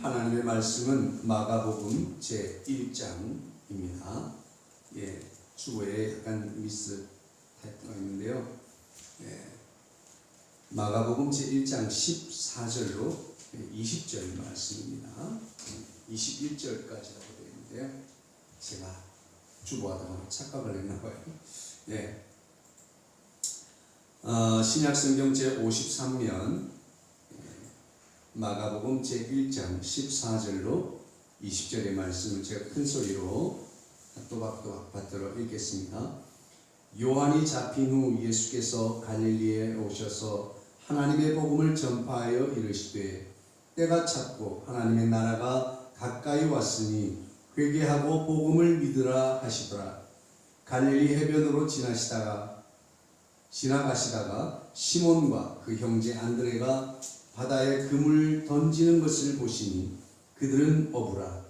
하나님의 말씀은 마가복음 제1장입니다. 주어에 약간 미스 타이프가 있는데요. 마가복음 제1장 14절로 20절 말씀입니다. 21절까지라고 되어 있는데요. 제가 주보하다가 착각을 했나 봐요. 신약성경 제53면 마가복음 제1장 14절로 20절의 말씀을 제가 큰 소리로 또박또박 받들어 읽겠습니다. 요한이 잡힌 후 예수께서 갈릴리에 오셔서 하나님의 복음을 전파하여 이르시되 때가 찼고 하나님의 나라가 가까이 왔으니 회개하고 복음을 믿으라 하시더라. 갈릴리 해변으로 지나가시다가 시몬과 그 형제 안드레가 바다에 그물 던지는 것을 보시니 그들은 어부라.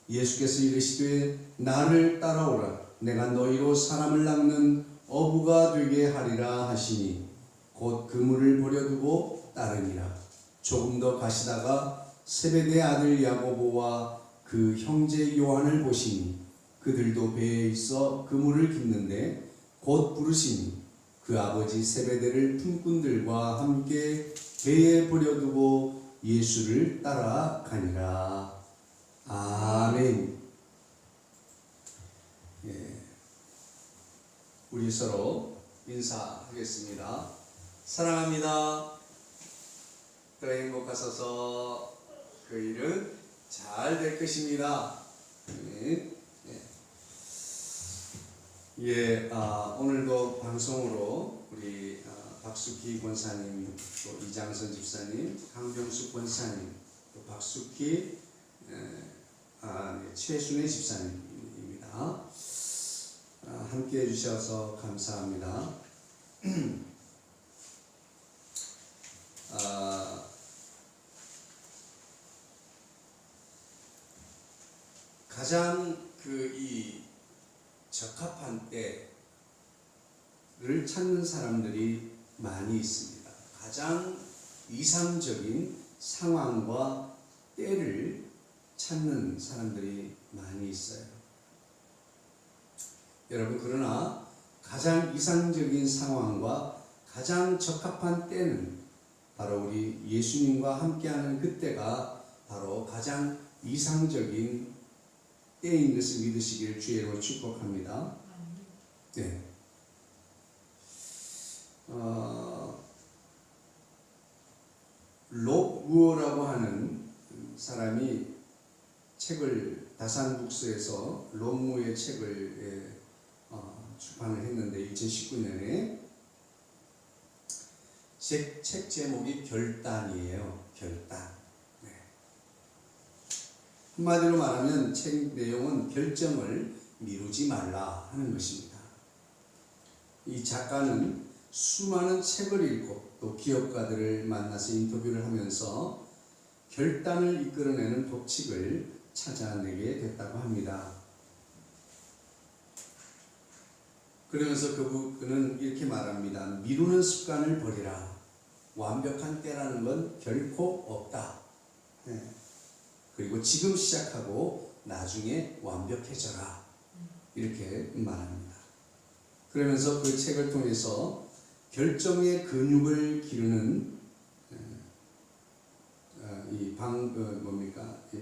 예수께서 이르시되 나를 따라오라. 내가 너희로 사람을 낚는 어부가 되게 하리라 하시니 곧 그물을 버려두고 따르니라. 조금 더 가시다가 세베대 아들 야고보와 그 형제 요한을 보시니 그들도 배에 있어 그물을 깁는데 곧 부르시니 그 아버지 세베대를 품꾼들과 함께 배에 버려두고 예수를 따라가니라. 아멘. 우리 서로 인사하겠습니다. 사랑합니다. 더 행복하소서. 그 일은 잘 될 것입니다. 오늘도 방송으로 우리 박숙희 권사님, 또 이장선 집사님, 강병숙 권사님, 또 박숙희, 최순애 집사님입니다. 함께 해주셔서 감사합니다. 가장 이 적합한 때를 찾는 사람들이 많이 있습니다. 가장 이상적인 상황과 때를 찾는 사람들이 많이 있어요. 여러분, 그러나 가장 이상적인 상황과 가장 적합한 때는 바로 우리 예수님과 함께하는 그때가 바로 가장 이상적인 때인 것을 믿으시기를 주의 이름으로 축복합니다. 록 우어라고 하는 사람이 책을 다산북스에서 록무의 책을 출판을 했는데 2019년에 책 제목이 결단이에요. 결단. 한마디로 말하면 책 내용은 결정을 미루지 말라 하는 것입니다. 이 작가는 수많은 책을 읽고 또 기업가들을 만나서 인터뷰를 하면서 결단을 이끌어내는 법칙을 찾아내게 됐다고 합니다. 그러면서 그는 이렇게 말합니다. 미루는 습관을 버리라. 완벽한 때라는 건 결코 없다. 그리고 지금 시작하고 나중에 완벽해져라. 이렇게 말합니다. 그러면서 그 책을 통해서 결정의 근육을 기르는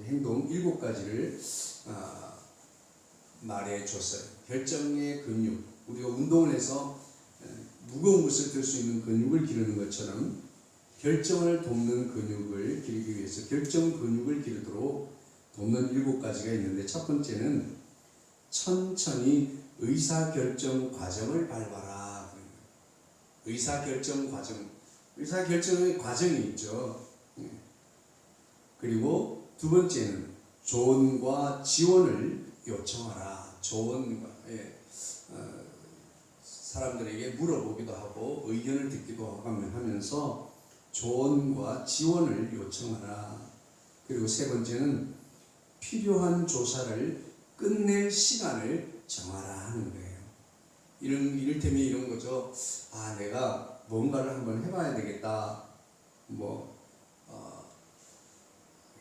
행동 7가지를 말해 줬어요. 결정의 근육. 우리가 운동을 해서 무거운 것을 들 수 있는 근육을 기르는 것처럼 결정을 돕는 근육을 기르기 위해서 결정 근육을 기르도록 돕는 7가지가 있는데, 첫 번째는 천천히 의사결정 과정을 밟아라. 의사결정의 과정이 있죠. 그리고 두 번째는 조언과 지원을 요청하라. 사람들에게 물어보기도 하고 의견을 듣기도 하면서 조언과 지원을 요청하라. 그리고 세 번째는 필요한 조사를 끝낼 시간을 정하라 하는 거예요. 이를테면 이런 거죠. 내가 뭔가를 한번 해봐야 되겠다.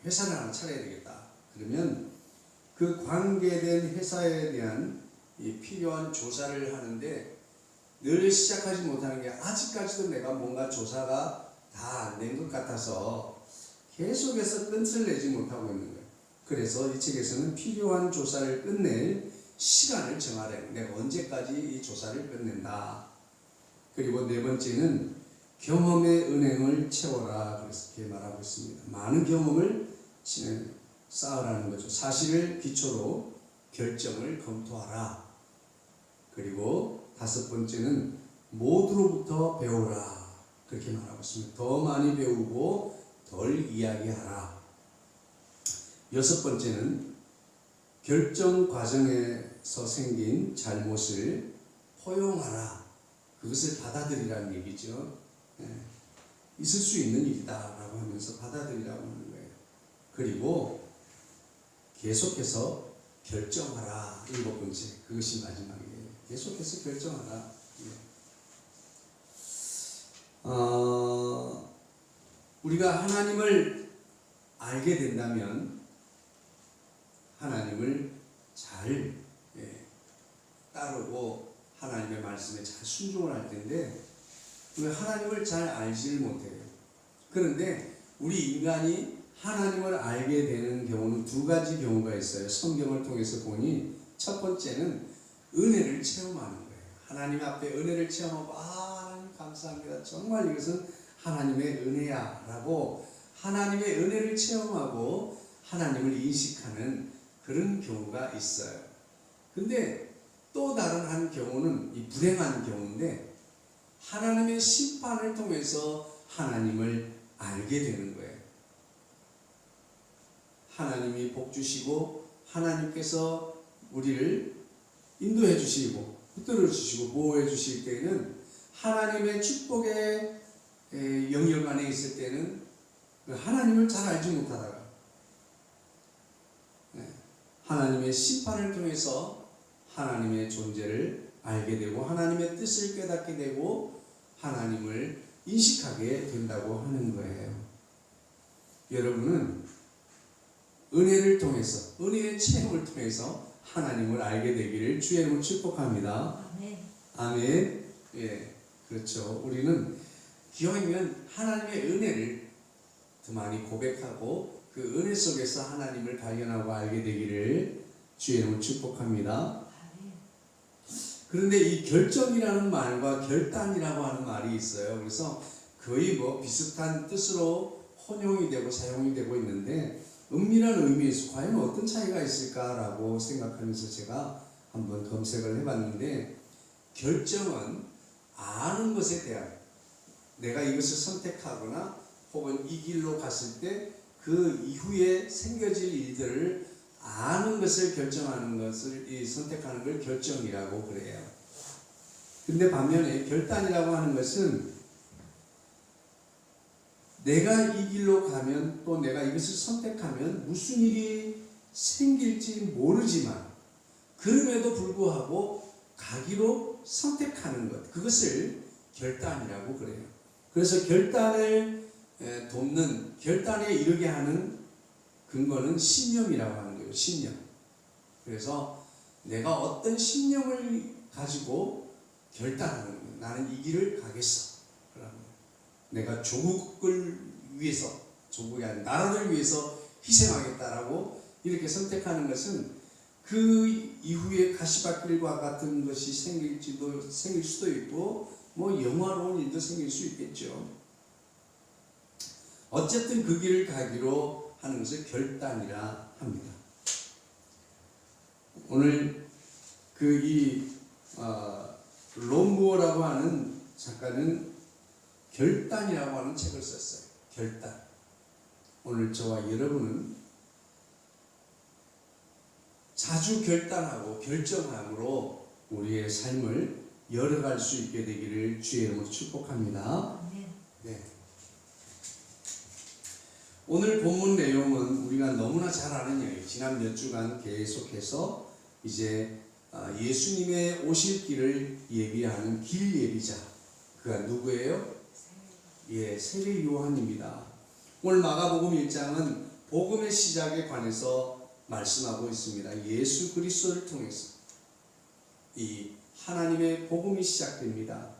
회사를 하나 차려야 되겠다. 그러면 그 관계된 회사에 대한 이 필요한 조사를 하는데 늘 시작하지 못하는 게 아직까지도 내가 뭔가 조사가 다 안 된 것 같아서 계속해서 끝을 내지 못하고 있는 거예요. 그래서 이 책에서는 필요한 조사를 끝낼 시간을 정하래요. 내가 언제까지 이 조사를 끝낸다. 그리고 네 번째는 경험의 은행을 채워라. 그렇게 말하고 있습니다. 많은 경험을 쌓으라는 거죠. 사실을 기초로 결정을 검토하라. 그리고 다섯 번째는 모두로부터 배우라. 그렇게 말하고 있습니다. 더 많이 배우고 덜 이야기하라. 여섯 번째는 결정 과정에서 생긴 잘못을 포용하라. 그것을 받아들이라는 얘기죠. 있을 수 있는 일이다라고 하면서 받아들이라고 하는 거예요. 그리고 계속해서 결정하라. 일곱 번째, 그것이 마지막이에요. 계속해서 결정하라. 우리가 하나님을 알게 된다면 하나님을 잘 따르고 하나님의 말씀에 잘 순종을 할 텐데 왜 하나님을 잘 알지를 못해요. 그런데 우리 인간이 하나님을 알게 되는 경우는 두 가지 경우가 있어요. 성경을 통해서 보니 첫 번째는 은혜를 체험하는 거예요. 하나님 앞에 은혜를 체험하고 하나님 감사합니다. 정말 이것은 하나님의 은혜야 라고 하나님의 은혜를 체험하고 하나님을 인식하는 그런 경우가 있어요. 근데 또 다른 한 경우는 이 불행한 경우인데 하나님의 심판을 통해서 하나님을 알게 되는 거예요. 하나님이 복 주시고 하나님께서 우리를 인도해 주시고 붙들어 주시고 보호해 주실 때는 하나님의 축복의 영역 안에 있을 때는 하나님을 잘 알지 못하다가 하나님의 심판을 통해서 하나님의 존재를 알게 되고 하나님의 뜻을 깨닫게 되고 하나님을 인식하게 된다고 하는 거예요. 여러분은 은혜를 통해서 은혜의 체험을 통해서 하나님을 알게 되기를 주의 이름으로 축복합니다. 아멘. 아멘. 예, 그렇죠. 우리는 기왕이면 하나님의 은혜를 더 많이 고백하고 그 은혜 속에서 하나님을 발견하고 알게 되기를 주의 이름으로 축복합니다. 아멘. 그런데 이 결정이라는 말과 결단이라고 하는 말이 있어요. 그래서 거의 비슷한 뜻으로 혼용이 되고 사용이 되고 있는데 은밀한 의미에서 과연 어떤 차이가 있을까라고 생각하면서 제가 한번 검색을 해봤는데 결정은 아는 것에 대한 내가 이것을 선택하거나 혹은 이 길로 갔을 때 그 이후에 생겨질 일들을 아는 것을 결정하는 것을 선택하는 걸 결정이라고 그래요. 근데 반면에 결단이라고 하는 것은 내가 이 길로 가면 또 내가 이것을 선택하면 무슨 일이 생길지 모르지만 그럼에도 불구하고 가기로 선택하는 것, 그것을 결단이라고 그래요. 그래서 결단을 돕는, 결단에 이르게 하는 근거는 신념이라고 하는 거예요. 신념. 그래서 내가 어떤 신념을 가지고 결단하는 거예요. 나는 이 길을 가겠어. 내가 조국을 위해서, 조국이 아닌 나라를 위해서 희생하겠다라고 이렇게 선택하는 것은 그 이후에 가시밭길과 같은 것이 생길 수도 있고 영화로운 일도 생길 수 있겠죠. 어쨌든 그 길을 가기로 하는 것을 결단이라 합니다. 오늘 롬보라고 하는 작가는 결단이라고 하는 책을 썼어요. 결단. 오늘 저와 여러분은 자주 결단하고 결정함으로 우리의 삶을 열어갈 수 있게 되기를 주의 이름으로 축복합니다. 네. 오늘 본문 내용은 우리가 너무나 잘 아는 이야기. 지난 몇 주간 계속해서 이제 예수님의 오실 길을 예비하는 길 예비자. 그가 누구예요? 세례 요한입니다. 오늘 마가복음 1장은 복음의 시작에 관해서 말씀하고 있습니다. 예수 그리스도를 통해서 이 하나님의 복음이 시작됩니다.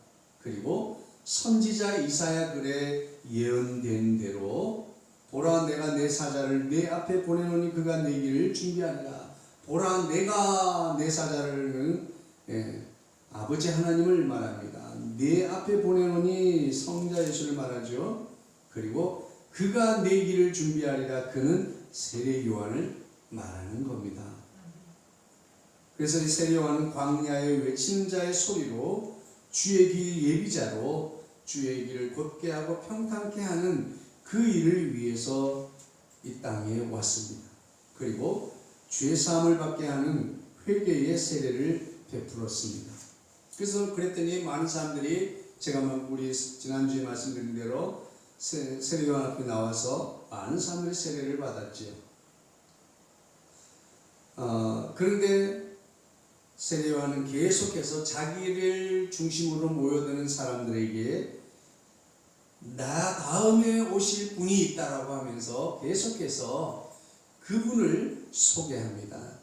그리고 선지자 이사야 글에 예언된 대로 보라 내가 내 사자를 내 앞에 보내노니 그가 내 길을 준비하리라. 보라 내가 내 사자를 아버지 하나님을 말합니다. 내 앞에 보내노니 성자 예수를 말하죠. 그리고 그가 내 길을 준비하리라. 그는 세례 요한을 말하는 겁니다. 그래서 이 세례 요한은 광야에 외치는 자의 소리로 주의 길 예비자로 주의 길을 곧게 하고 평탄케 하는 그 일을 위해서 이 땅에 왔습니다. 그리고 죄 사함을 받게 하는 회개의 세례를 베풀었습니다. 그래서 그랬더니 많은 사람들이 제가 우리 지난주에 말씀드린 대로 세례 요한 앞에 나와서 많은 사람들이 세례를 받았지요. 그런데 세례 요한은 계속해서 자기를 중심으로 모여드는 사람들에게 나 다음에 오실 분이 있다라고 하면서 계속해서 그분을 소개합니다.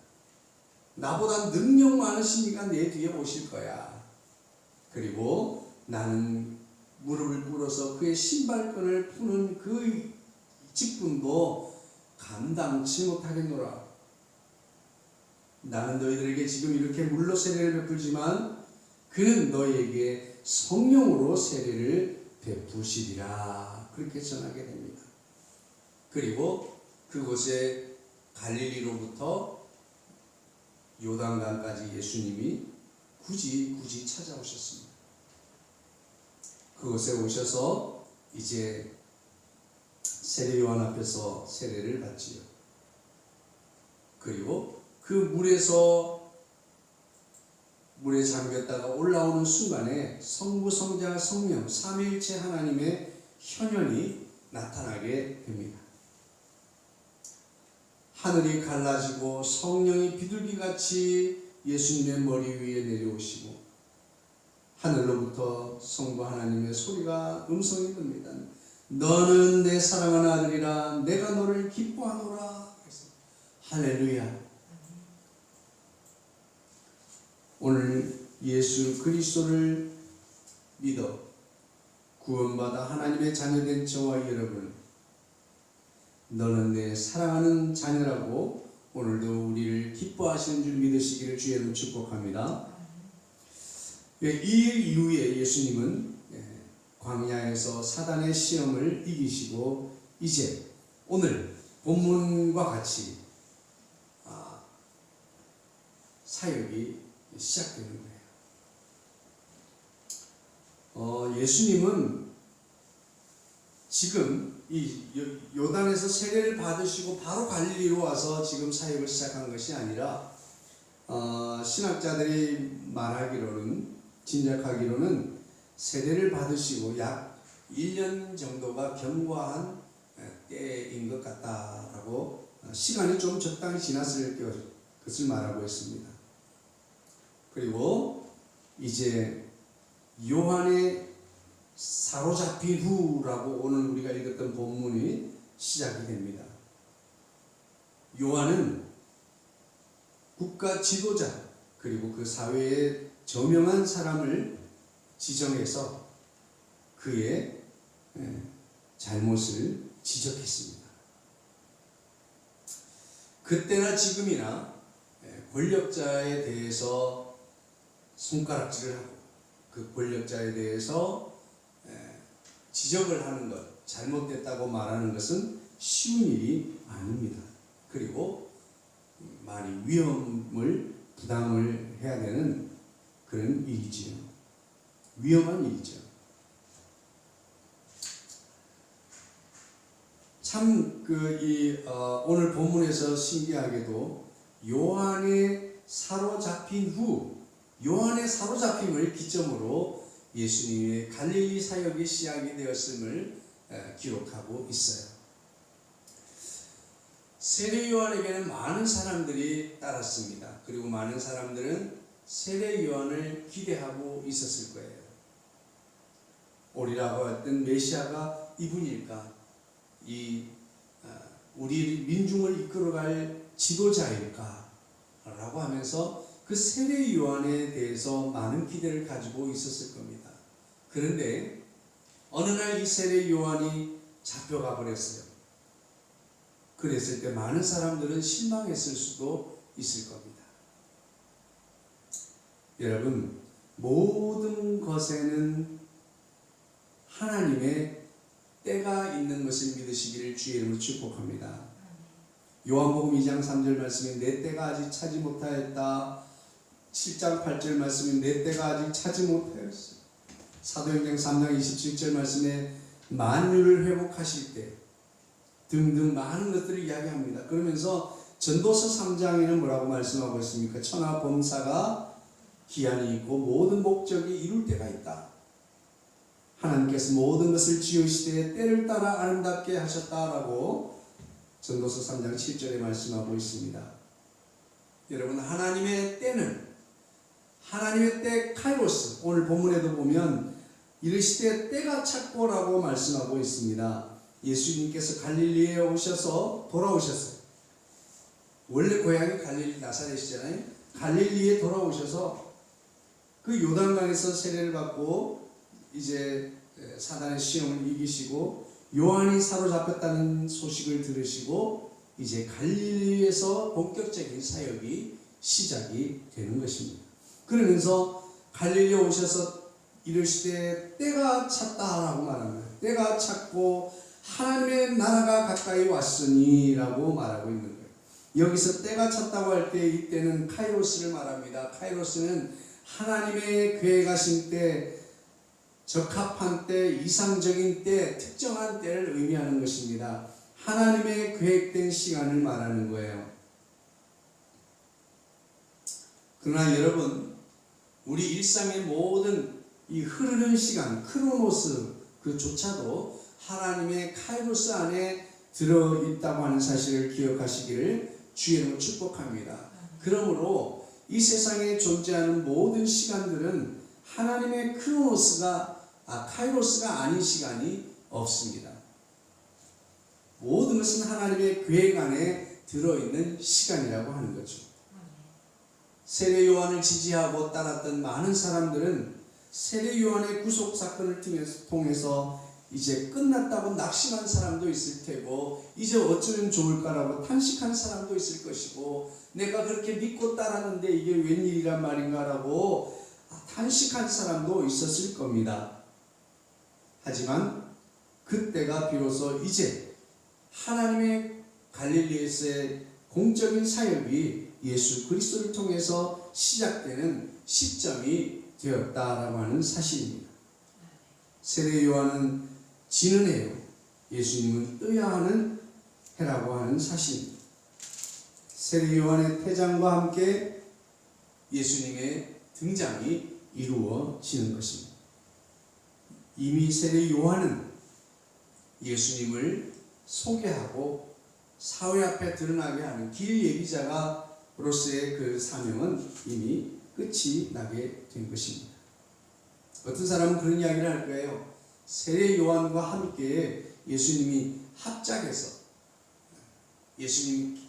나보다 능력 많으시니까 내 뒤에 오실 거야. 그리고 나는 무릎을 꿇어서 그의 신발끈을 푸는 그 직분도 감당치 못하겠노라. 나는 너희들에게 지금 이렇게 물로 세례를 베풀지만 그는 너희에게 성령으로 세례를 베푸시리라. 그렇게 전하게 됩니다. 그리고 그곳에 갈릴리로부터 요단강까지 예수님이 굳이 찾아오셨습니다. 그곳에 오셔서 이제 세례 요한 앞에서 세례를 받지요. 그리고 그 물에 잠겼다가 올라오는 순간에 성부, 성자, 성령 삼위일체 하나님의 현현이 나타나게 됩니다. 하늘이 갈라지고 성령이 비둘기같이 예수님의 머리 위에 내려오시고 하늘로부터 성부 하나님의 소리가 음성이 듭니다. 너는 내 사랑하는 아들이라 내가 너를 기뻐하노라. 할렐루야. 오늘 예수 그리스도를 믿어 구원받아 하나님의 자녀된 저와 여러분, 너는 내 사랑하는 자녀라고 오늘도 우리를 기뻐하시는 줄 믿으시기를 주의 이름으로 축복합니다. 이 일 이후에 예수님은 광야에서 사단의 시험을 이기시고 이제 오늘 본문과 같이 사역이 시작되는 거예요. 예수님은 지금 이 요단에서 세례를 받으시고 바로 갈릴리로 와서 지금 사역을 시작한 것이 아니라 신학자들이 말하기로는 짐작하기로는 세례를 받으시고 약 1년 정도가 경과한 때인 것 같다라고 시간이 좀 적당히 지났을 것을 말하고 있습니다. 그리고 이제 요한의 사로잡힌 후라고 오늘 우리가 읽었던 본문이 시작이 됩니다. 요한은 국가 지도자 그리고 그 사회에 저명한 사람을 지정해서 그의 잘못을 지적했습니다. 그때나 지금이나 권력자에 대해서 손가락질을 하고 그 권력자에 대해서 지적을 하는 것, 잘못됐다고 말하는 것은 쉬운 일이 아닙니다. 그리고 많이 위험을 부담을 해야 되는 그런 일이지요. 위험한 일이죠. 참 오늘 본문에서 신기하게도 요한의 사로잡힘을 기점으로 예수님의 갈릴리 사역이 시작이 되었음을 기록하고 있어요. 세례 요한에게는 많은 사람들이 따랐습니다. 그리고 많은 사람들은 세례 요한을 기대하고 있었을 거예요. 오리라고 했던 메시아가 이분일까? 우리 민중을 이끌어갈 지도자일까? 라고 하면서 그 세례 요한에 대해서 많은 기대를 가지고 있었을 겁니다. 그런데 어느 날 이 세례 요한이 잡혀가 버렸어요. 그랬을 때 많은 사람들은 실망했을 수도 있을 겁니다. 여러분, 모든 것에는 하나님의 때가 있는 것을 믿으시기를 주의 이름으로 축복합니다. 요한복음 2장 3절 말씀에 내 때가 아직 차지 못하였다. 7장 8절 말씀에 내 때가 아직 차지 못하였어. 사도행전 3장 27절 말씀에 만유를 회복하실 때 등등 많은 것들을 이야기합니다. 그러면서 전도서 3장에는 뭐라고 말씀하고 있습니까? 천하 범사가 기한이 있고 모든 목적이 이룰 때가 있다. 하나님께서 모든 것을 지으시되 때를 따라 아름답게 하셨다라고 전도서 3장 7절에 말씀하고 있습니다. 여러분, 하나님의 때는 하나님의 때 카이로스, 오늘 본문에도 보면 이르시되 때가 찼고라고 말씀하고 있습니다. 예수님께서 갈릴리에 오셔서 돌아오셨어요. 원래 고향이 갈릴리 나사렛이잖아요. 갈릴리에 돌아오셔서 그 요단강에서 세례를 받고 이제 사단의 시험을 이기시고 요한이 사로잡혔다는 소식을 들으시고 이제 갈릴리에서 본격적인 사역이 시작이 되는 것입니다. 그러면서 갈릴리에 오셔서 이르시되 때가 찼다라고 말합니다. 때가 찼고 하나님의 나라가 가까이 왔으니 라고 말하고 있는 거예요. 여기서 때가 찼다고 할 때 이때는 카이로스를 말합니다. 카이로스는 하나님의 계획하신 때, 적합한 때, 이상적인 때, 특정한 때를 의미하는 것입니다. 하나님의 계획된 시간을 말하는 거예요. 그러나 여러분, 우리 일상의 모든 이 흐르는 시간, 크로노스 그조차도 하나님의 카이로스 안에 들어있다고 하는 사실을 기억하시기를 주의 이름으로 축복합니다. 그러므로 이 세상에 존재하는 모든 시간들은 하나님의 카이로스가 아닌 시간이 없습니다. 모든 것은 하나님의 계획 안에 들어있는 시간이라고 하는 거죠. 세례 요한을 지지하고 따랐던 많은 사람들은 세례 요한의 구속 사건을 통해서 이제 끝났다고 낙심한 사람도 있을 테고 이제 어쩌면 좋을까라고 탄식한 사람도 있을 것이고 내가 그렇게 믿고 따랐는데 이게 웬일이란 말인가라고 탄식한 사람도 있었을 겁니다. 하지만 그때가 비로소 이제 하나님의 갈릴리에서의 공적인 사역이 예수 그리스도를 통해서 시작되는 시점이 되었다라고 하는 사실입니다. 세례 요한은 지는 해요. 예수님은 떠야 하는 해라고 하는 사실입니다. 세례 요한의 퇴장과 함께 예수님의 등장이 이루어지는 것입니다. 이미 세례 요한은 예수님을 소개하고 사회 앞에 드러나게 하는 길 예비자가로서의 그 사명은 이미 끝이 나게 된 것입니다. 어떤 사람은 그런 이야기를 할 거예요. 세례 요한과 함께 예수님이 합작해서 예수님이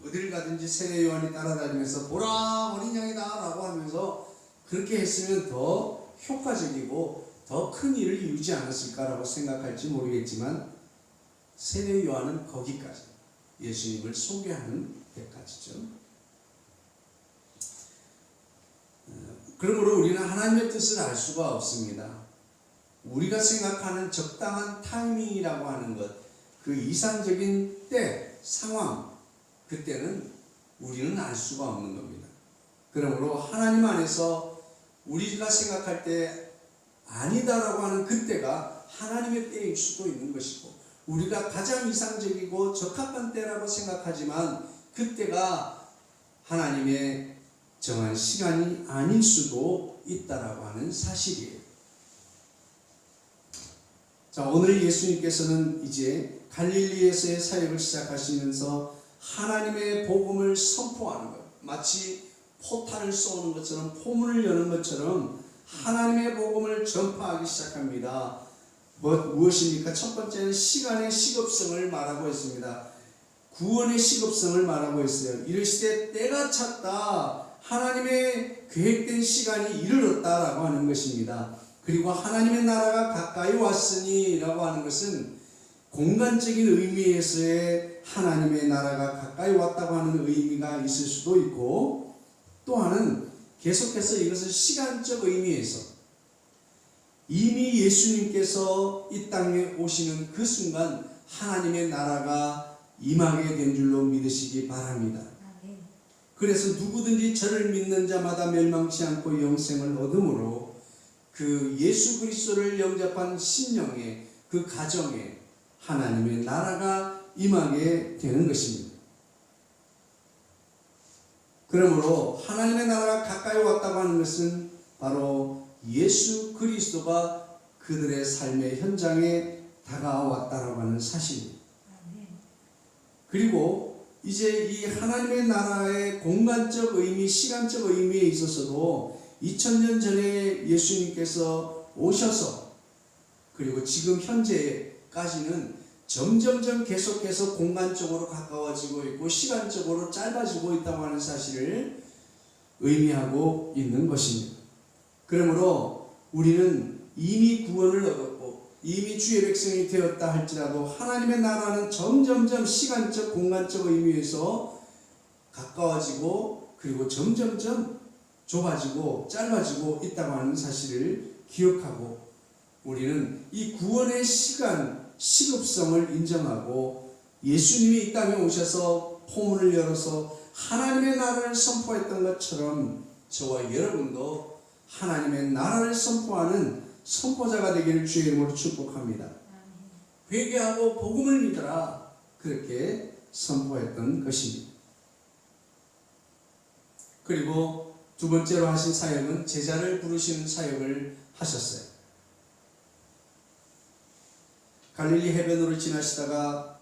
어딜 가든지 세례 요한이 따라다니면서 보라 어린 양이다 라고 하면서 그렇게 했으면 더 효과적이고 더 큰 일을 이루지 않았을까라고 생각할지 모르겠지만 세례 요한은 거기까지 예수님을 소개하는 데까지죠. 그러므로 우리는 하나님의 뜻을 알 수가 없습니다. 우리가 생각하는 적당한 타이밍이라고 하는 것, 그 이상적인 때, 상황, 그때는 우리는 알 수가 없는 겁니다. 그러므로 하나님 안에서 우리가 생각할 때 아니다라고 하는 그때가 하나님의 때일 수도 있는 것이고 우리가 가장 이상적이고 적합한 때라고 생각하지만 그때가 하나님의 정한 시간이 아닐 수도 있다라고 하는 사실이에요. 자, 오늘 예수님께서는 이제 갈릴리에서의 사역을 시작하시면서 하나님의 복음을 선포하는 것, 마치 포탄을 쏘는 것처럼 포문을 여는 것처럼 하나님의 복음을 전파하기 시작합니다. 무엇입니까? 첫 번째는 시간의 시급성을 말하고 있습니다. 구원의 시급성을 말하고 있어요. 이르시되 때가 찼다. 하나님의 계획된 시간이 이르렀다라고 하는 것입니다. 그리고 하나님의 나라가 가까이 왔으니 라고 하는 것은 공간적인 의미에서의 하나님의 나라가 가까이 왔다고 하는 의미가 있을 수도 있고, 또한은 계속해서 이것을 시간적 의미에서 이미 예수님께서 이 땅에 오시는 그 순간 하나님의 나라가 임하게 된 줄로 믿으시기 바랍니다. 그래서 누구든지 저를 믿는 자마다 멸망치 않고 영생을 얻으므로 그 예수 그리스도를 영접한 심령에, 그 가정에 하나님의 나라가 임하게 되는 것입니다. 그러므로 하나님의 나라가 가까이 왔다고 하는 것은 바로 예수 그리스도가 그들의 삶의 현장에 다가왔다라고 하는 사실입니다. 그리고 이제 이 하나님의 나라의 공간적 의미, 시간적 의미에 있어서도 2000년 전에 예수님께서 오셔서 그리고 지금 현재까지는 점점점 계속해서 공간적으로 가까워지고 있고 시간적으로 짧아지고 있다고 하는 사실을 의미하고 있는 것입니다. 그러므로 우리는 이미 구원을 얻었고 이미 주의 백성이 되었다 할지라도 하나님의 나라는 점점점 시간적 공간적 의미에서 가까워지고 그리고 점점점 좁아지고 짧아지고 있다고 하는 사실을 기억하고 우리는 이 구원의 시간, 시급성을 인정하고 예수님이 이 땅에 오셔서 포문을 열어서 하나님의 나라를 선포했던 것처럼 저와 여러분도 하나님의 나라를 선포하는 선포자가 되기를 주의 이름으로 축복합니다. 회개하고 복음을 믿어라, 그렇게 선포했던 것입니다. 그리고 두 번째로 하신 사역은 제자를 부르시는 사역을 하셨어요. 갈릴리 해변으로 지나시다가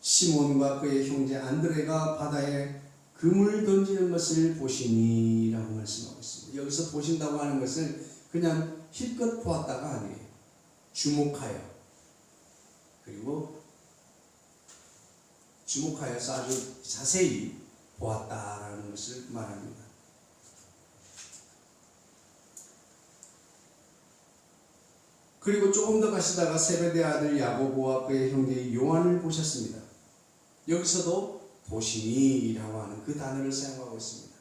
시몬과 그의 형제 안드레가 바다에 그물을 던지는 것을 보시니 라고 말씀하고 있습니다. 여기서 보신다고 하는 것은 그냥 실컷 보았다가 아니에요. 주목하여, 그리고 주목하여서 아주 자세히 보았다라는 것을 말합니다. 그리고 조금 더 가시다가 세베대 아들 야고보와 그의 형제 요한을 보셨습니다. 여기서도 보시니라고 하는 그 단어를 사용하고 있습니다.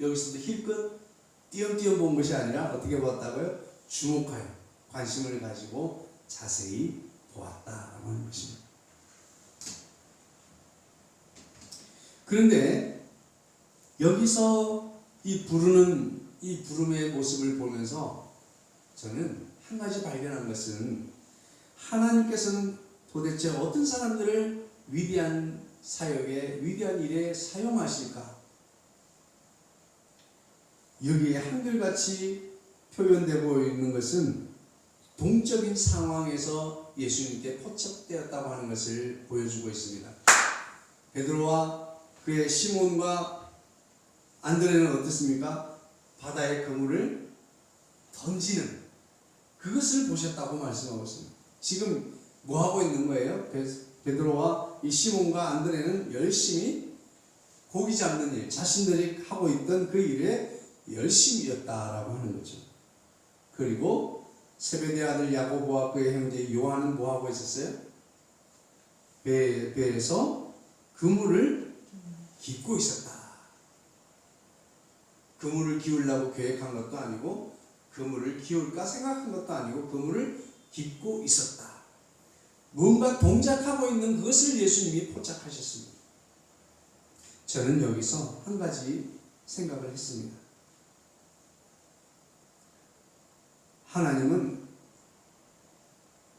여기서도 힐끗 띄엄띄엄 본 것이 아니라 어떻게 보았다고요? 주목하여 관심을 가지고 자세히 보았다라고 하는 것입니다. 그런데 여기서 이 부름의 모습을 보면서 저는 한 가지 발견한 것은 하나님께서는 도대체 어떤 사람들을 위대한 사역에, 위대한 일에 사용하실까? 여기에 한결같이 표현되고 있는 것은 동적인 상황에서 예수님께 포착되었다고 하는 것을 보여주고 있습니다. 베드로와 그의 시몬과 안드레는 어떻습니까? 바다에 그물을 던지는 그것을 보셨다고 말씀하고 있습니다. 지금 뭐 하고 있는 거예요? 베드로와 이 시몬과 안드레는 열심히 고기 잡는 일, 자신들이 하고 있던 그 일에 열심이었다라고 하는 거죠. 그리고 세베대 아들 야고보와 그의 형제 요한은 뭐 하고 있었어요? 배에서 그물을 깃고 있었다. 그물을 기울라고 계획한 것도 아니고 그물을 기울까 생각한 것도 아니고 그물을 깃고 있었다. 뭔가 동작하고 있는 그것을 예수님이 포착하셨습니다. 저는 여기서 한 가지 생각을 했습니다. 하나님은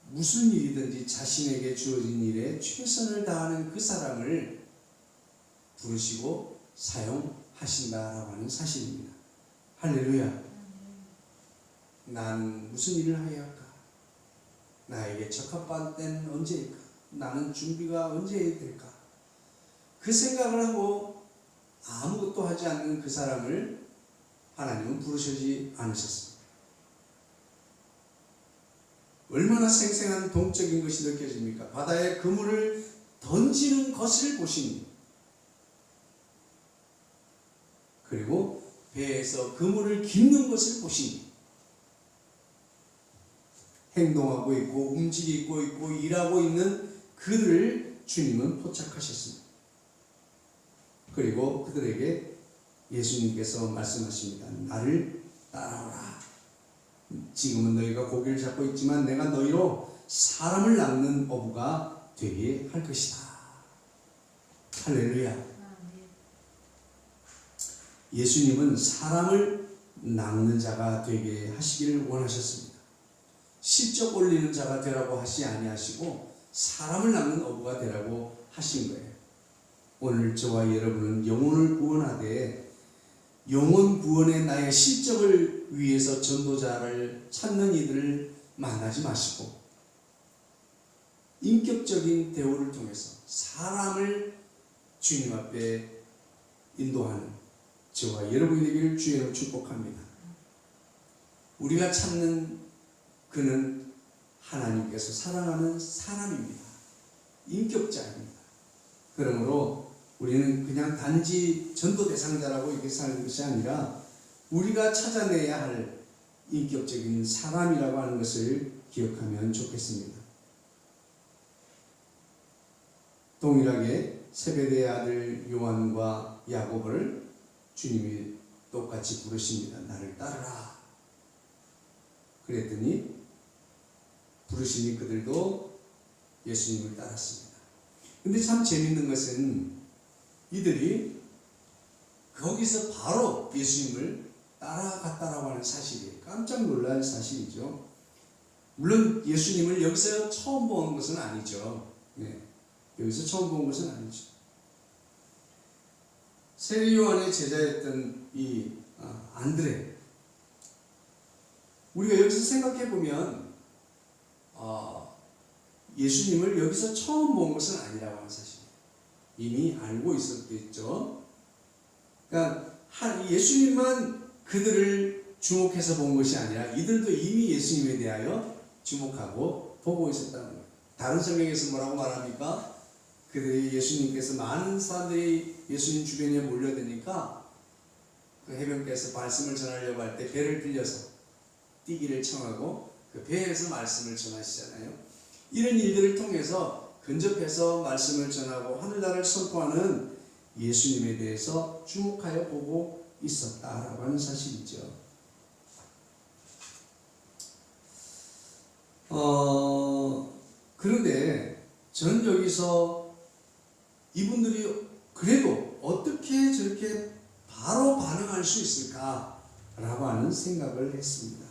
무슨 일이든지 자신에게 주어진 일에 최선을 다하는 그 사람을 부르시고 사용하신다라고 하는 사실입니다. 할렐루야. 난 무슨 일을 해야 할까? 나에게 적합한 때는 언제일까? 나는 준비가 언제 될까? 그 생각을 하고 아무것도 하지 않는 그 사람을 하나님은 부르시지 않으셨습니다. 얼마나 생생한 동적인 것이 느껴집니까? 바다에 그물을 던지는 것을 보시니, 그리고 배에서 그물을 깁는 것을 보시니, 행동하고 있고 움직이고 있고 일하고 있는 그들을 주님은 포착하셨습니다. 그리고 그들에게 예수님께서 말씀하십니다. 나를 따라오라. 지금은 너희가 고기를 잡고 있지만 내가 너희로 사람을 낚는 어부가 되게 할 것이다. 할렐루야. 예수님은 사람을 낚는 자가 되게 하시기를 원하셨습니다. 실적 올리는 자가 되라고 하시 아니하시고 사람을 낚는 어부가 되라고 하신 거예요. 오늘 저와 여러분은 영혼을 구원하되 영혼 구원의 나의 실적을 위해서 전도자를 찾는 이들을 만나지 마시고 인격적인 대우를 통해서 사람을 주님 앞에 인도하는 저와 여러분이 되기를 주의로 축복합니다. 우리가 찾는 그는 하나님께서 사랑하는 사람입니다. 인격자입니다. 그러므로 우리는 그냥 단지 전도 대상자라고 이렇게 사는 것이 아니라 우리가 찾아내야 할 인격적인 사람이라고 하는 것을 기억하면 좋겠습니다. 동일하게 세베대의 아들 요한과 야고보를 주님이 똑같이 부르십니다. 나를 따르라. 그랬더니 부르시니 그들도 예수님을 따랐습니다. 근데 참 재밌는 것은 이들이 거기서 바로 예수님을 따라갔다라고 하는 사실이에요. 깜짝 놀랄 사실이죠. 물론 예수님을 여기서 처음 본 것은 아니죠. 네. 여기서 처음 본 것은 아니죠. 세례 요한의 제자였던 이 안드레, 우리가 여기서 생각해 보면 예수님을 여기서 처음 본 것은 아니라고 하는 사실이에요. 이미 알고 있었겠죠. 그러니까 예수님만 그들을 주목해서 본 것이 아니라 이들도 이미 예수님에 대하여 주목하고 보고 있었다는 거예요. 다른 성경에서 뭐라고 말합니까? 그들이 예수님께서 많은 사람들이 예수님 주변에 몰려드니까 그 해변가에서 말씀을 전하려고 할 때 배를 빌려서 뛰기를 청하고 그 배에서 말씀을 전하시잖아요. 이런 일들을 통해서 근접해서 말씀을 전하고 하늘나라를 선포하는 예수님에 대해서 주목하여 보고 있었다라고 하는 사실이죠. 그런데 저는 여기서 이분들이 그래도 어떻게 저렇게 바로 반응할 수 있을까라고 하는 생각을 했습니다.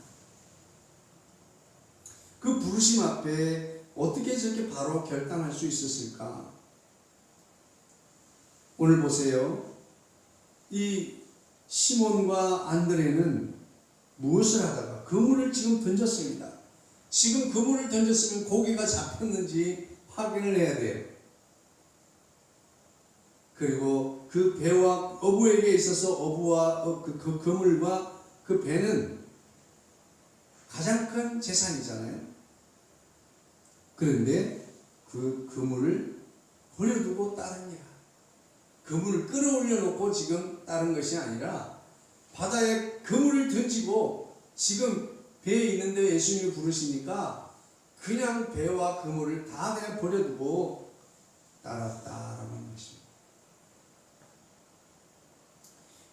그 부르심 앞에 어떻게 저렇게 바로 결단할 수 있었을까? 오늘 보세요. 이 시몬과 안드레는 무엇을 하다가 그물을 지금 던졌습니다. 지금 그물을 던졌으면 고기가 잡혔는지 확인을 해야 돼요. 그리고 그 배와 어부에게 있어서 어부와 그 그물과 그 배는 가장 큰 재산이잖아요. 그런데 그 그물을 버려두고 따릅니다. 그물을 끌어올려 놓고 지금 따른 것이 아니라 바다에 그물을 던지고 지금 배에 있는데 예수님이 부르시니까 그냥 배와 그물을 다 그냥 버려두고 따랐다라고 하는 것입니다.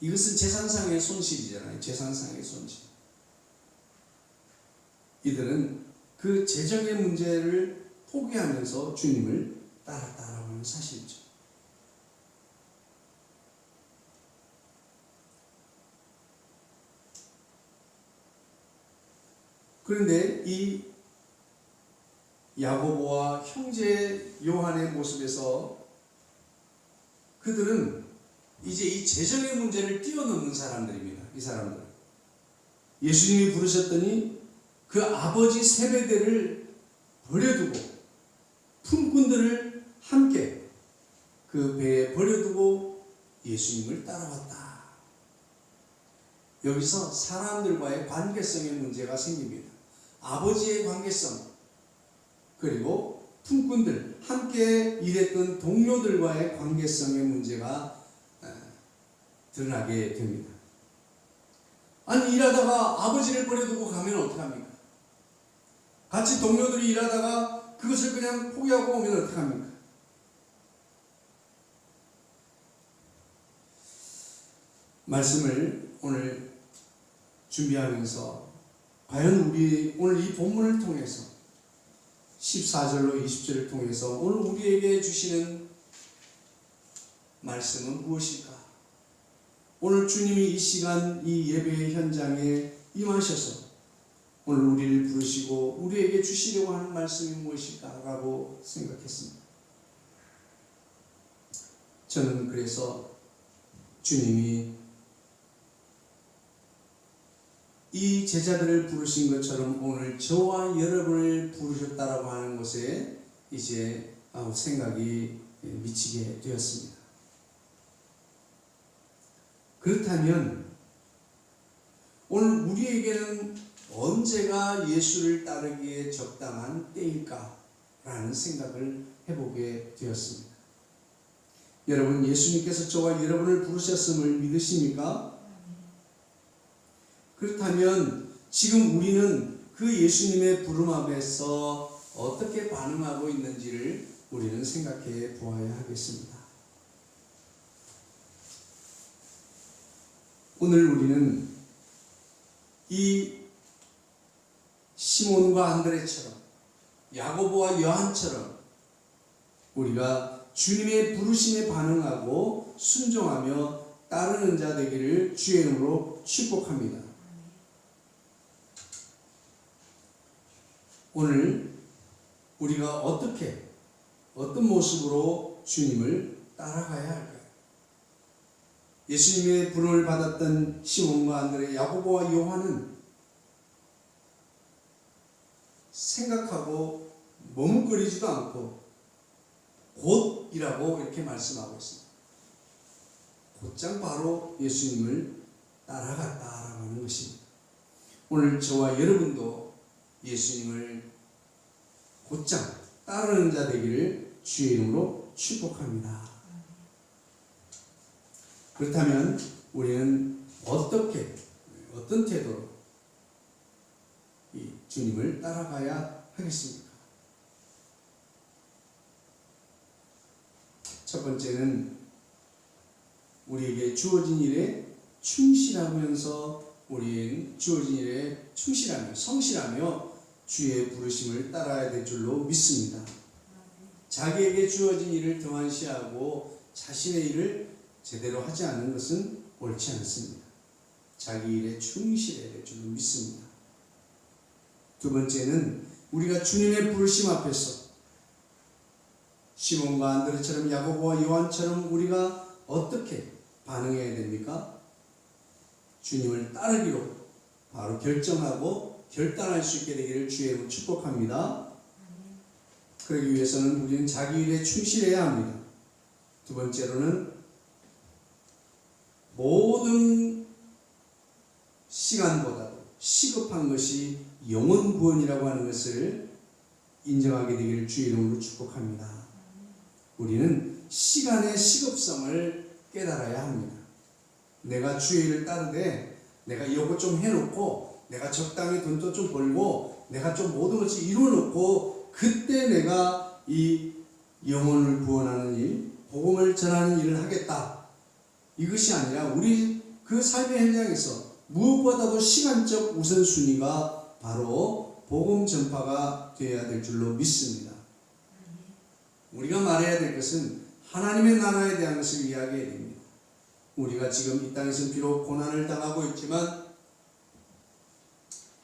이것은 재산상의 손실이잖아요. 재산상의 손실. 이들은 그 재정의 문제를 포기하면서 주님을 따랐다라고 하는 사실이죠. 그런데 이 야고보와 형제 요한의 모습에서 그들은 이제 이 재정의 문제를 뛰어넘는 사람들입니다. 이 사람들. 예수님이 부르셨더니 그 아버지 세베대를 버려두고 품꾼들을 함께 그 배에 버려두고 예수님을 따라왔다. 여기서 사람들과의 관계성의 문제가 생깁니다. 아버지의 관계성, 그리고 품꾼들 함께 일했던 동료들과의 관계성의 문제가 드러나게 됩니다. 아니, 일하다가 아버지를 버려두고 가면 어떡합니까? 같이 동료들이 일하다가 그것을 그냥 포기하고 오면 어떡합니까? 말씀을 오늘 준비하면서 과연 우리 오늘 이 본문을 통해서 14절로 20절을 통해서 오늘 우리에게 주시는 말씀은 무엇일까? 오늘 주님이 이 시간 이 예배의 현장에 임하셔서 오늘 우리를 부르시고 우리에게 주시려고 하는 말씀이 무엇일까라고 생각했습니다. 저는 그래서 주님이 이 제자들을 부르신 것처럼 오늘 저와 여러분을 부르셨다라고 하는 것에 이제 생각이 미치게 되었습니다. 그렇다면 오늘 우리에게는 언제가 예수를 따르기에 적당한 때일까라는 생각을 해보게 되었습니다. 여러분, 예수님께서 저와 여러분을 부르셨음을 믿으십니까? 그렇다면 지금 우리는 그 예수님의 부름 앞에서 어떻게 반응하고 있는지를 우리는 생각해 보아야 하겠습니다. 오늘 우리는 이 시몬과 안드레처럼 야고보와 요한처럼 우리가 주님의 부르심에 반응하고 순종하며 따르는 자 되기를 주의 이름으로 축복합니다. 오늘 우리가 어떤 모습으로 주님을 따라가야 할까요? 예수님의 부름을 받았던 시몬과 안드레, 야고보와 요한은 생각하고 머뭇거리지도 않고 곧이라고 이렇게 말씀하고 있습니다. 곧장 바로 예수님을 따라갔다라고 하는 것입니다. 오늘 저와 여러분도 예수님을 곧장 따르는 자 되기를 주의 이름으로 축복합니다. 그렇다면 우리는 어떤 태도로 이 주님을 따라가야 하겠습니까? 첫 번째는 우리에게 주어진 일에 충실하면서 우리는 주어진 일에 충실하며 성실하며 주의 부르심을 따라야 될 줄로 믿습니다. 자기에게 주어진 일을 등한시하고 자신의 일을 제대로 하지 않는 것은 옳지 않습니다. 자기 일에 충실해야 될 줄로 믿습니다. 두 번째는 우리가 주님의 부르심 앞에서 시몬과 안드레처럼 야고보와 요한처럼 우리가 어떻게 반응해야 됩니까? 주님을 따르기로 바로 결정하고 결단할 수 있게 되기를 주의 이름으로 축복합니다. 그러기 위해서는 우리는 자기 일에 충실해야 합니다. 두 번째로는 모든 시간보다도 시급한 것이 영혼 구원이라고 하는 것을 인정하게 되기를 주의 이름으로 축복합니다. 우리는 시간의 시급성을 깨달아야 합니다. 내가 주의 일을 따르되 내가 이거 좀 해놓고 내가 적당히 돈도 좀 벌고 내가 좀 모든 것을 이루어놓고 그때 내가 이 영혼을 구원하는 일, 복음을 전하는 일을 하겠다. 이것이 아니라 우리 그 삶의 현장에서 무엇보다도 시간적 우선순위가 바로 복음 전파가 되어야 될 줄로 믿습니다. 우리가 말해야 될 것은 하나님의 나라에 대한 것을 이야기해야 됩니다. 우리가 지금 이 땅에서 비록 고난을 당하고 있지만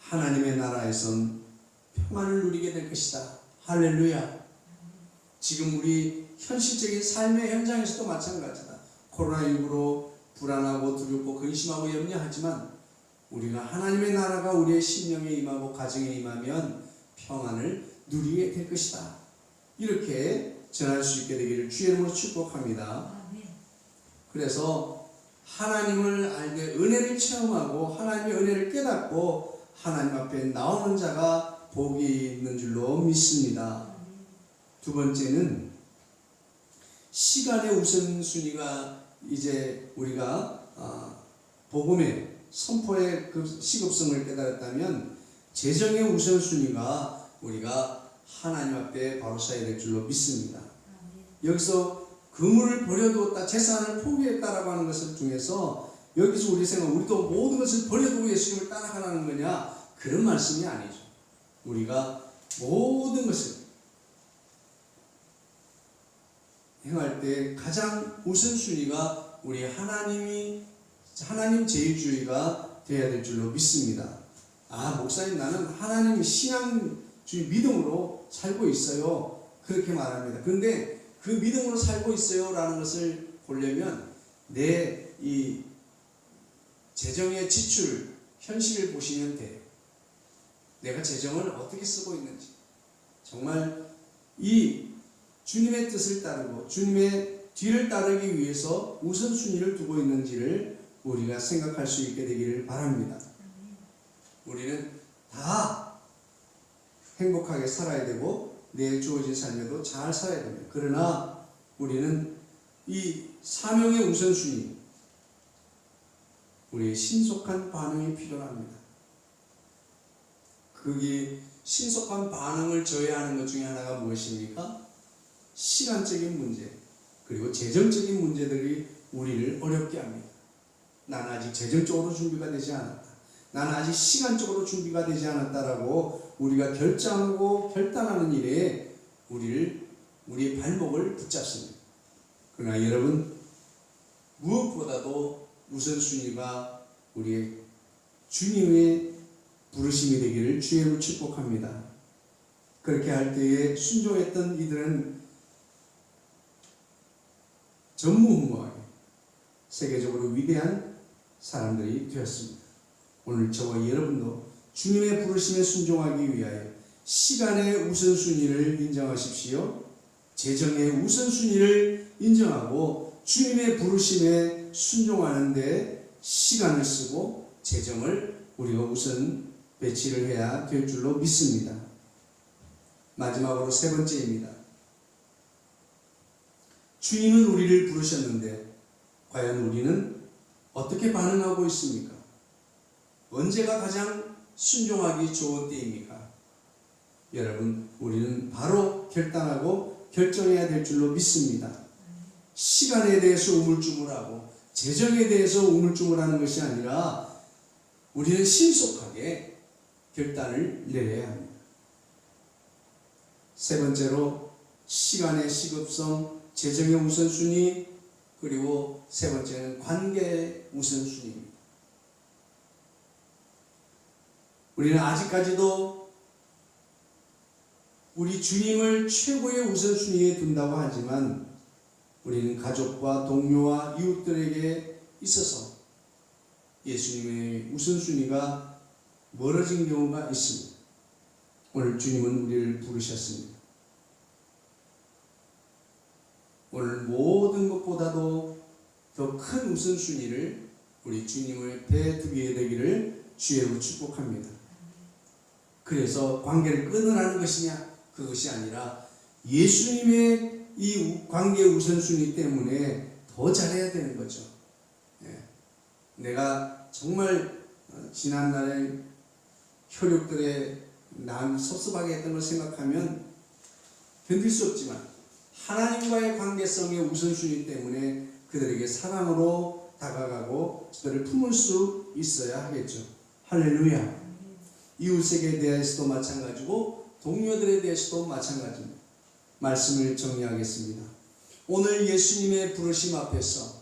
하나님의 나라에선 평안을 누리게 될 것이다. 할렐루야. 지금 우리 현실적인 삶의 현장에서도 마찬가지다. 코로나19로 불안하고 두렵고 근심하고 염려하지만 우리가 하나님의 나라가 우리의 심령에 임하고 가정에 임하면 평안을 누리게 될 것이다. 이렇게 전할 수 있게 되기를 주의 이름으로 축복합니다. 그래서 하나님을 알되 은혜를 체험하고 하나님의 은혜를 깨닫고 하나님 앞에 나오는 자가 복이 있는 줄로 믿습니다. 두 번째는 시간의 우선순위가 이제 우리가 복음의 선포의 그 시급성을 깨달았다면 재정의 우선순위가 우리가 하나님 앞에 바로 서야 될 줄로 믿습니다. 여기서 그물을 버려두었다, 재산을 포기했다라고 하는 것을 중에서 여기서 우리 생각, 우리도 모든 것을 버려두고 예수님을 따라가라는 거냐? 그런 말씀이 아니죠. 우리가 모든 것을 행할 때 가장 우선순위가 우리 하나님 제일주의가 되어야 될 줄로 믿습니다. 목사님, 나는 하나님 신앙주의 믿음으로 살고 있어요. 그렇게 말합니다. 그런데 그 믿음으로 살고 있어요 라는 것을 보려면 내 이 재정의 지출 현실을 보시면 돼요. 내가 재정을 어떻게 쓰고 있는지, 정말 이 주님의 뜻을 따르고 주님의 뒤를 따르기 위해서 우선순위를 두고 있는지를 우리가 생각할 수 있게 되기를 바랍니다. 우리는 다 행복하게 살아야 되고 내 주어진 삶에도 잘 살아야 됩니다. 그러나 우리는 이 사명의 우선순위, 우리의 신속한 반응이 필요합니다. 그게 신속한 반응을 저해하는 것 중에 하나가 무엇입니까? 시간적인 문제, 그리고 재정적인 문제들이 우리를 어렵게 합니다. 나는 아직 재정적으로 준비가 되지 않았다, 나는 아직 시간적으로 준비가 되지 않았다라고 우리가 결정하고 결단하는 일에 우리의 발목을 붙잡습니다. 그러나 여러분, 무엇보다도 우선순위가 우리의 주님의 부르심이 되기를 주의로 축복합니다. 그렇게 할 때에 순종했던 이들은 전무후무하게 세계적으로 위대한 사람들이 되었습니다. 오늘 저와 여러분도 주님의 부르심에 순종하기 위하여 시간의 우선순위를 인정하십시오. 재정의 우선순위를 인정하고 주님의 부르심에 순종하는 데 시간을 쓰고 재정을 우리가 우선 배치를 해야 될 줄로 믿습니다. 마지막으로 세 번째입니다. 주님은 우리를 부르셨는데 과연 우리는 어떻게 반응하고 있습니까? 언제가 가장 순종하기 좋은 때입니까? 여러분, 우리는 바로 결단하고 결정해야 될 줄로 믿습니다. 시간에 대해서 우물쭈물하고 재정에 대해서 우물쭈물하는 것이 아니라 우리는 신속하게 결단을 내려야 합니다. 세 번째로 시간의 시급성, 재정의 우선순위, 그리고 세 번째는 관계의 우선순위입니다. 우리는 아직까지도 우리 주님을 최고의 우선순위에 둔다고 하지만 우리는 가족과 동료와 이웃들에게 있어서 예수님의 우선순위가 멀어진 경우가 있습니다. 오늘 주님은 우리를 부르셨습니다. 오늘 모든 것보다도 더 큰 우선순위를 우리 주님을 앞에 두게 되기를 주의로 축복합니다. 그래서 관계를 끊으라는 것이냐? 그것이 아니라 예수님의 이 관계 우선순위 때문에 더 잘해야 되는 거죠. 내가 정말 지난날에 혈육들의 남 섭섭하게 했던 걸 생각하면 견딜 수 없지만 하나님과의 관계성의 우선순위 때문에 그들에게 사랑으로 다가가고 그들을 품을 수 있어야 하겠죠. 할렐루야. 이웃에게 대해서도 마찬가지고 동료들에 대해서도 마찬가지입니다. 말씀을 정리하겠습니다. 오늘 예수님의 부르심 앞에서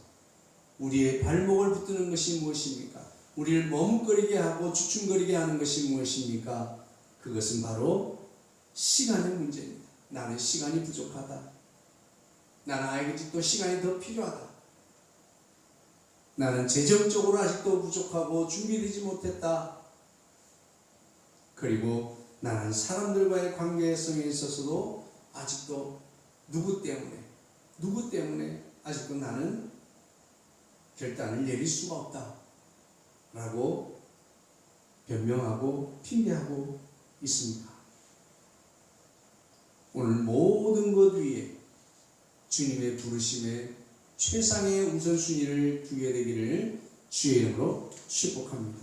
우리의 발목을 붙드는 것이 무엇입니까? 우리를 머뭇거리게 하고 주춤거리게 하는 것이 무엇입니까? 그것은 바로 시간의 문제입니다. 나는 시간이 부족하다. 나는 아직도 시간이 더 필요하다. 나는 재정적으로 아직도 부족하고 준비되지 못했다. 그리고 나는 사람들과의 관계성에 있어서도 아직도 누구 때문에 아직도 나는 결단을 내릴 수가 없다 라고 변명하고 핑계하고 있습니다. 오늘 모든 것 위에 주님의 부르심에 최상의 우선순위를 두게 되기를 주의 이름으로 축복합니다.